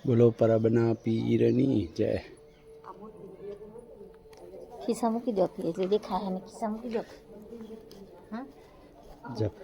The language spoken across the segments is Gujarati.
બોલો પરબના પીરની જય. ખિસ્સા મૂકી દો એટલે દેખાય ને ખિસ્સા મૂકી દો. હા જપ.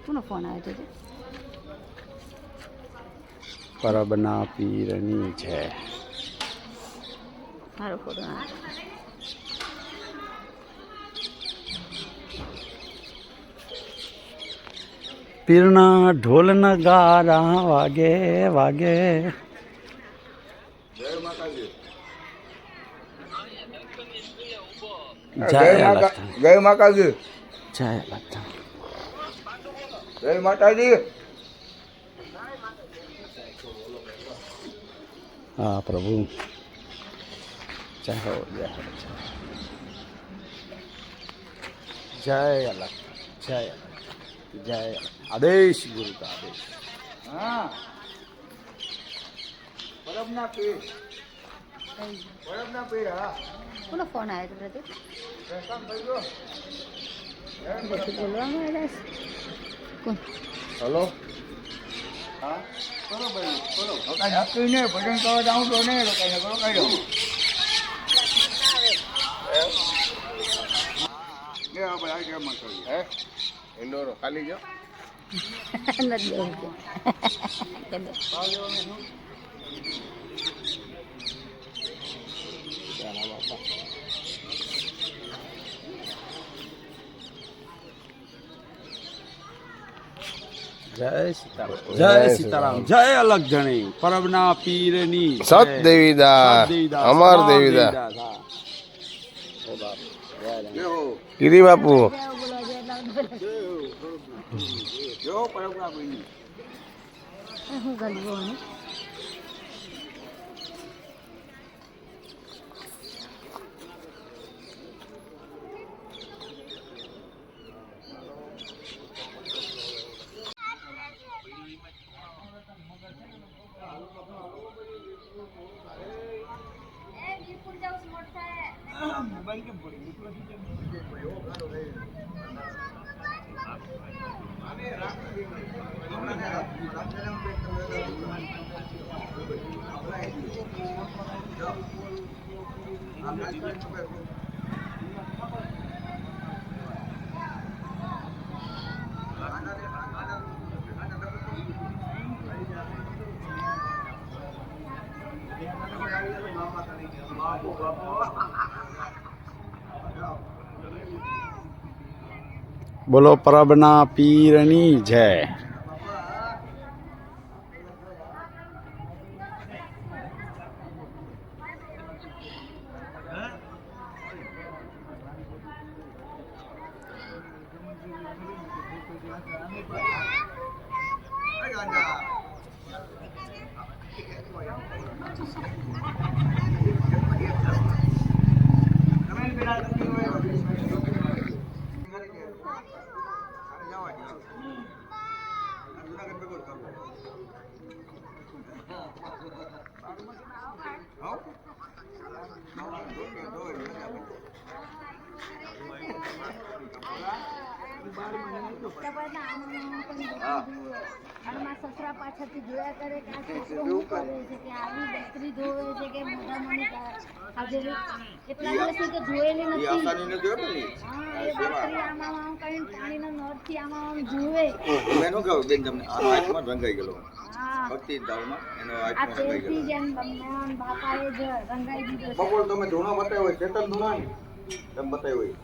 કોનો ફોન આવ્યો હતો? પરબના પીરની જય. મારો ફોટો પીરના ઢોલ નગારા વાગે વાગે. જય માતાજી. જય માતાજી. જય માતાજી. જય માતાજી. હા પ્રભુ જય હો જય હો જય અલગ જય અલગ જય આદેશ ગુરુ કા આદેશ. હા પરબના પીર હા. કોનો ફોન આવ્યો હતો? બોલવામાં હલો. હા કરો ભાઈ કરો. નક્કી નહીં ભજન કરવા જાઉં તો નહીં રોકાઈને કરો કાઢ્યો. ને આપણે આ કેમ કરી હે ઇન્ડોર ખાલી ગયો નથી દેવું જય સીતારામ. જય સીતારામ. જય અલગ જણી પરબના પીરની સત દેવીદાસ અમર દેવીદાસ ગીરી બાપુ હું ગલવો ને મોબાઈલ કેમ પડી બોલો પરબના પીરની જય. સસરા પાછળથી જોયા કરે કે આ છોકરો શું કરે છે, કે આવી બકરી ધોવે છે, કે મોઢા મણી આજે કેટલા દિવસથી તો જોયેલી એ નથી. આસાની નથી હોતી ને હા, એ બકરી આમાં આમ કરીને પાણીના નળથી આમાં આમ જુએ. મેં નો કહ્યું બેન તમને આ આંખમાં રંગાઈ ગયેલો હા, ભક્તિ દાળમાં એનો આ આંખમાં રંગાઈ તેલથી ગયેલો જેમ ભગવાન બાપાએ જ રંગાઈ દીધો છે. બપોર તમે ધૂણા બતાવ્યો હોય ચેતન ધૂણા ને તમે બતાવ્યો હોય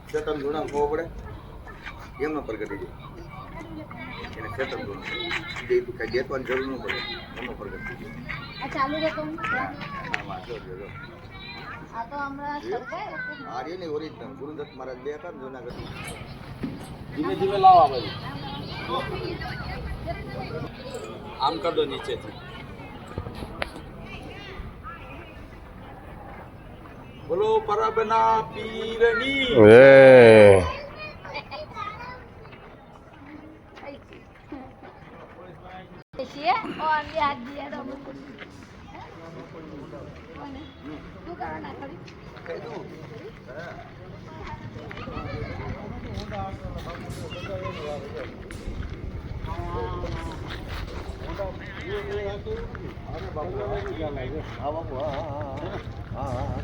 ચેતન ધૂણા ખબર પડે એમનો પ્રગટી જાય એને ચેતન ધૂણા કઈ દેખવાની જરૂર ન પડે એમનો પ્રગટી જાય આ ચાલુ રહે તો આમાં જો જો આ તો હમણાં સર્જાય હતો. આર્ય ની ઓરિજિનલ ગુરુદત્ત મહારાજ બે હતા ને જુનાગઢ ધીમે ધીમે લાવો આ બાજુ આમ કર દો નીચેથી બોલો પરબના પીરની એ છીએ ઓ આંબે હાથ દિયા તો અમુક કોને તું કરો ના કરી હા બાપુ હા